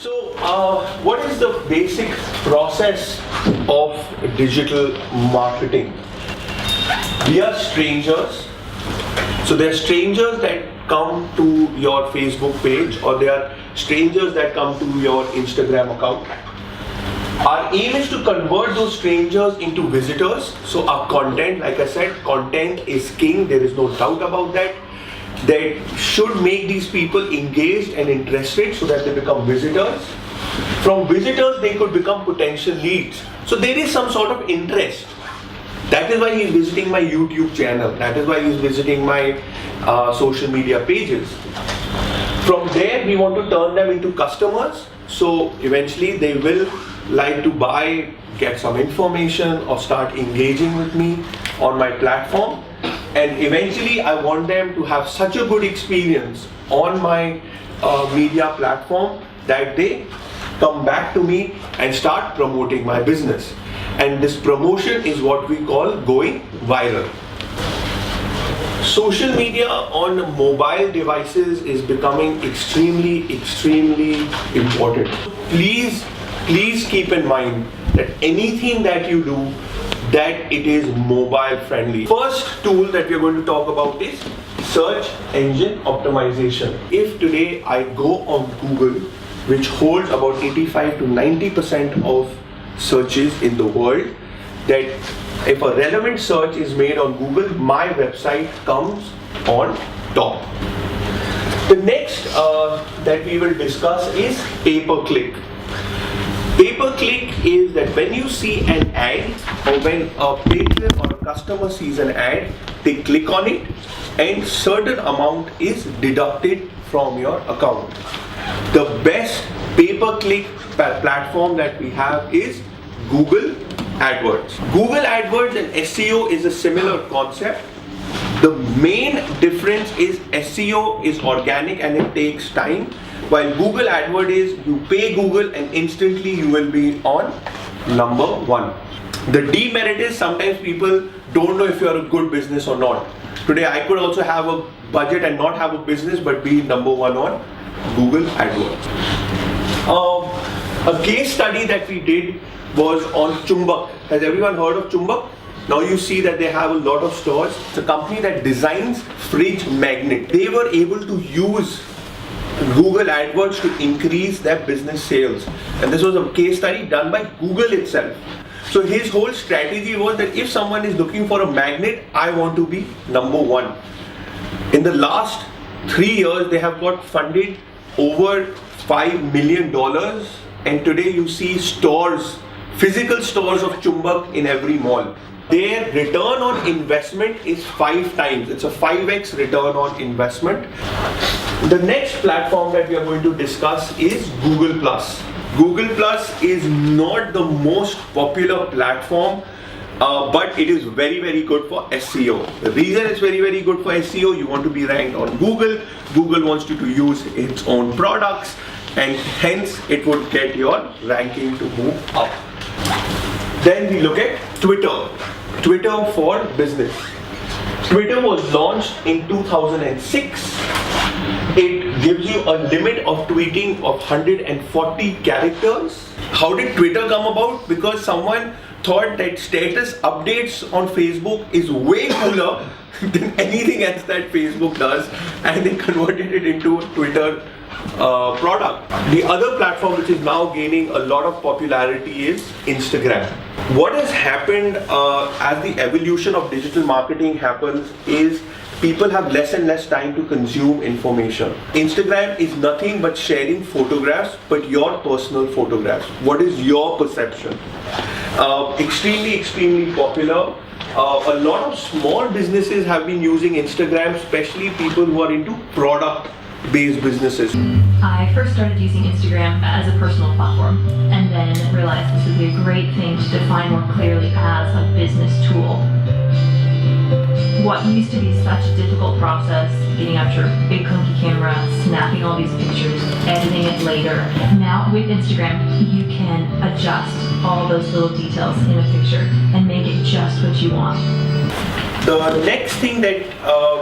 What is the basic process of digital marketing? We are strangers. So there are strangers that come to your Facebook page, or there are strangers that come to your Instagram account. Our aim is to convert those strangers into visitors. So our content, like I said, content is king. There is no doubt about that. That should make these people engaged and interested so that they become visitors. From visitors, they could become potential leads. So there is some sort of interest. That is why he is visiting my YouTube channel. That is why he is visiting my social media pages. From there, we want to turn them into customers. So eventually, they will like to buy, get some information, or start engaging with me on my platform. And eventually, I want them to have such a good experience on my media platform that they come back to me and start promoting my business. And this promotion is what we call going viral. Social media on mobile devices is becoming extremely important. Please keep in mind that anything that you do, that it is mobile friendly. First tool that we are going to talk about is search engine optimization. If today I go on Google, which holds about 85 to 90% of searches in the world, that if a relevant search is made on Google, my website comes on top. The next that we will discuss is pay-per-click. Pay-per-click is that when you see an ad, or when a patron or a customer sees an ad, they click on it and certain amount is deducted from your account. The best pay-per-click platform that we have is Google AdWords. Google AdWords and SEO is a similar concept. The main difference is SEO is organic and it takes time, while Google AdWords is you pay Google and instantly you will be on number one. The demerit is sometimes people don't know if you are a good business or not. Today I could also have a budget and not have a business but be number one on Google AdWords. A case study that we did was on Chumbak. Has everyone heard of Chumbak? Now you see that they have a lot of stores. It's a company that designs fridge magnet. They were able to use Google AdWords to increase their business sales. And this was a case study done by Google itself. So his whole strategy was that if someone is looking for a magnet, I want to be number one. In the last 3 years, they have got funded over $5 million. And today you see stores, physical stores of Chumbak in every mall. Their return on investment is 5 times. It's a 5x return on investment. The next platform that we are going to discuss is Google+. Google+ is not the most popular platform, but it is very good for SEO. The reason it's very good for SEO, you want to be ranked on Google. Google wants you to use its own products, and hence it would get your ranking to move up. Then we look at Twitter. Twitter for business. Twitter was launched in 2006. It gives you a limit of tweeting of 140 characters. How did Twitter come about? Because someone thought that status updates on Facebook is way cooler than anything else that Facebook does, and they converted it into a Twitter product. The other platform which is now gaining a lot of popularity is Instagram. What has happened as the evolution of digital marketing happens is people have less and less time to consume information. Instagram is nothing but sharing photographs, but your personal photographs. What is your perception? Extremely popular. A lot of small businesses have been using Instagram, especially people who are into product-based businesses. I first started using Instagram as a personal platform, and then realized this would be a great thing to define more clearly as a business tool. What used to be such a difficult process, getting out your big clunky camera, snapping all these pictures, editing it later. Now with Instagram, you can adjust all those little details in a picture and make it just what you want. The next thing that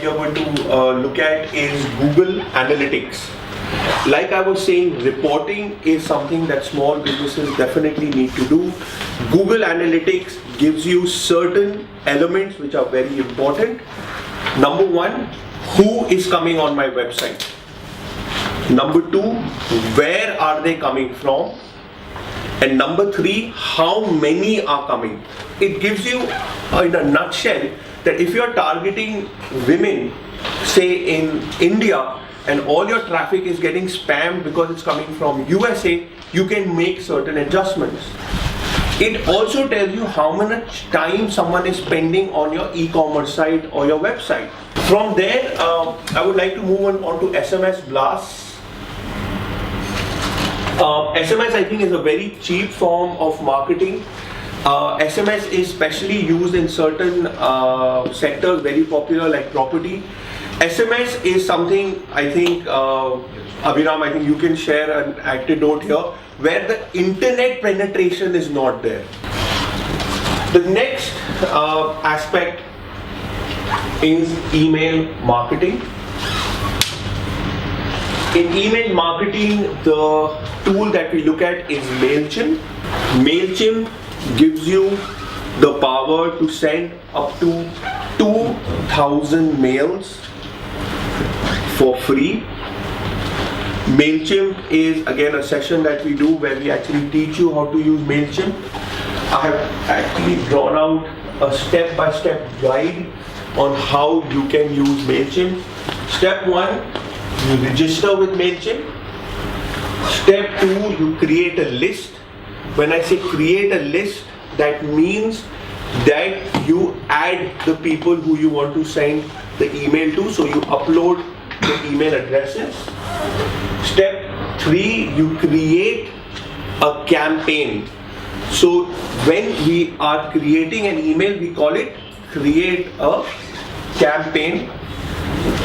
we are going to look at is Google Analytics. Like I was saying, reporting is something that small businesses definitely need to do. Google Analytics gives you certain elements which are very important. Number one, who is coming on my website? Number two, where are they coming from? And number three, how many are coming? It gives you, in a nutshell, that if you're targeting women, say in India, and all your traffic is getting spammed because it's coming from USA, you can make certain adjustments. It also tells you how much time someone is spending on your e-commerce site or your website. From there, I would like to move on to SMS blasts. SMS, I think, is a very cheap form of marketing. SMS is specially used in certain sectors, very popular, like property. SMS is something, I think, Abhiram, I think you can share an anecdote here, where the internet penetration is not there. The next aspect is email marketing. In email marketing, the tool that we look at is MailChimp. MailChimp gives you the power to send up to 2,000 mails for free. MailChimp is again a session that we do where we actually teach you how to use MailChimp. I have actually drawn out a step-by-step guide on how you can use MailChimp. Step 1, you register with MailChimp. Step 2, you create a list. When I say create a list, that means that you add the people who you want to send the email to, so you upload the email addresses. Step 3, you create a campaign. So when we are creating an email, we call it create a campaign.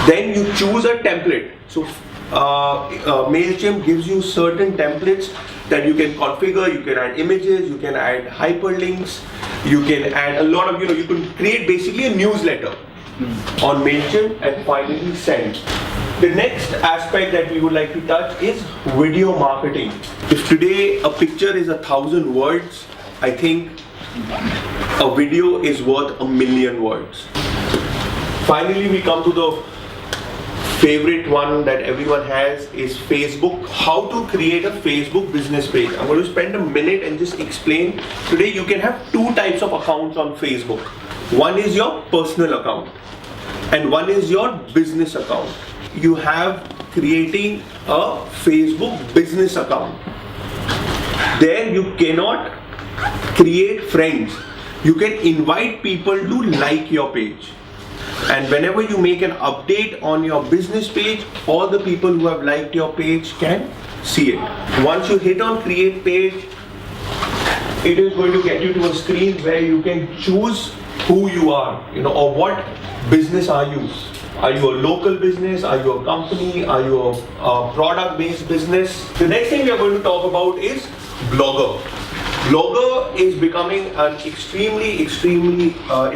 Then you choose a template. So MailChimp gives you certain templates that you can configure. You can add images, you can add hyperlinks, you can add a lot of, you can create basically a newsletter on MailChimp and finally send. The next aspect that we would like to touch is video marketing. If today a picture is 1,000 words, I think a video is worth 1,000,000 words. Finally, we come to the favorite one that everyone has is Facebook. How to create a Facebook business page. I'm going to spend a minute and just explain. Today you can have two types of accounts on Facebook. One is your personal account and one is your business account. You have creating a Facebook business account. There you cannot create friends. You can invite people to like your page. And whenever you make an update on your business page, all the people who have liked your page can see it. Once you hit on create page, it is going to get you to a screen where you can choose who you are, or what business are you. Are you a local business? Are you a company? Are you a product-based business? The next thing we are going to talk about is Blogger. Blogger is becoming an extremely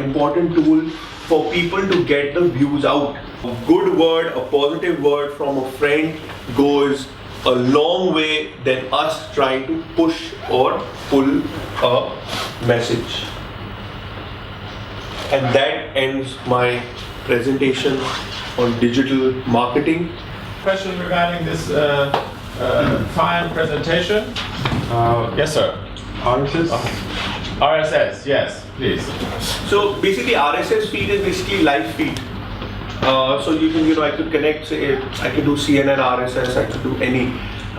important tool for people to get the views out. A good word, a positive word from a friend goes a long way than us trying to push or pull a message. And that ends my presentation on digital marketing. Question regarding this fine presentation? Yes, sir. RSS? RSS, yes, please. So basically RSS feed is basically live feed. So you can, I could connect, say, I could do CNN RSS, I could do any.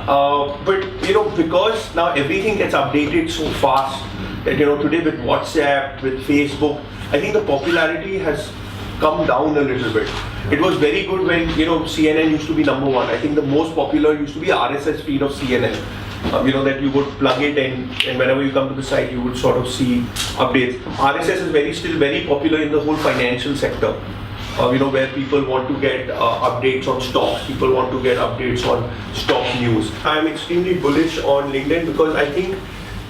But because now everything gets updated so fast that today with WhatsApp, with Facebook, I think the popularity has come down a little bit. It was very good when CNN used to be number one. I think the most popular used to be RSS feed of CNN. That you would plug it in, and whenever you come to the site, you would sort of see updates. RSS is still very popular in the whole financial sector. Where people want to get updates on stocks, people want to get updates on stock news. I'm extremely bullish on LinkedIn because I think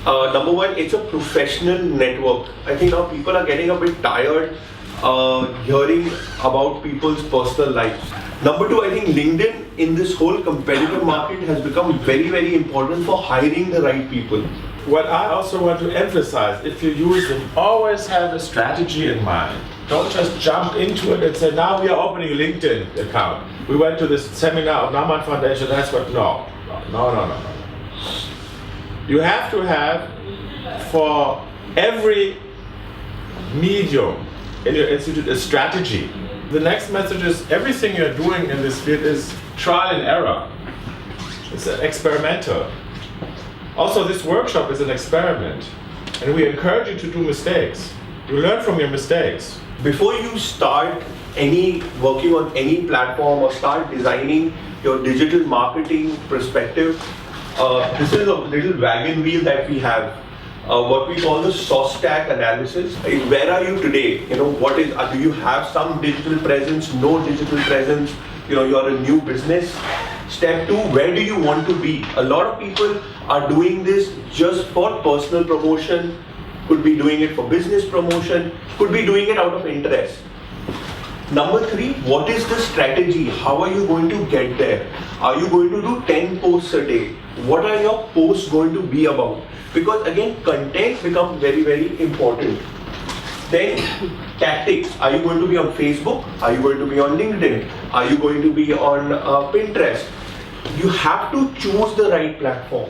number one, it's a professional network. I think now people are getting a bit tired hearing about people's personal lives. Number two, I think LinkedIn in this whole competitive market has become very, very important for hiring the right people. What I also want to emphasize, if you use it, always have a strategy in mind. Don't just jump into it and say, now we are opening a LinkedIn account. We went to this seminar of Naman Foundation, that's what, no. You have to have, for every medium in your institute, a strategy. The next message is, everything you're doing in this field is trial and error. It's experimental. Also, this workshop is an experiment, and we encourage you to do mistakes. You learn from your mistakes. Before you start working on any platform or start designing your digital marketing perspective, this is a little wagon wheel that we have. What we call the SOS stack analysis. Where are you today? What is? Do you have some digital presence? No digital presence? You're a new business. Step two, where do you want to be? A lot of people are doing this just for personal promotion, could be doing it for business promotion, could be doing it out of interest. Number three, what is the strategy? How are you going to get there? Are you going to do 10 posts a day? What are your posts going to be about? Because again, content becomes very, very important. Then tactics. Are you going to be on Facebook? Are you going to be on LinkedIn? Are you going to be on Pinterest? You have to choose the right platform.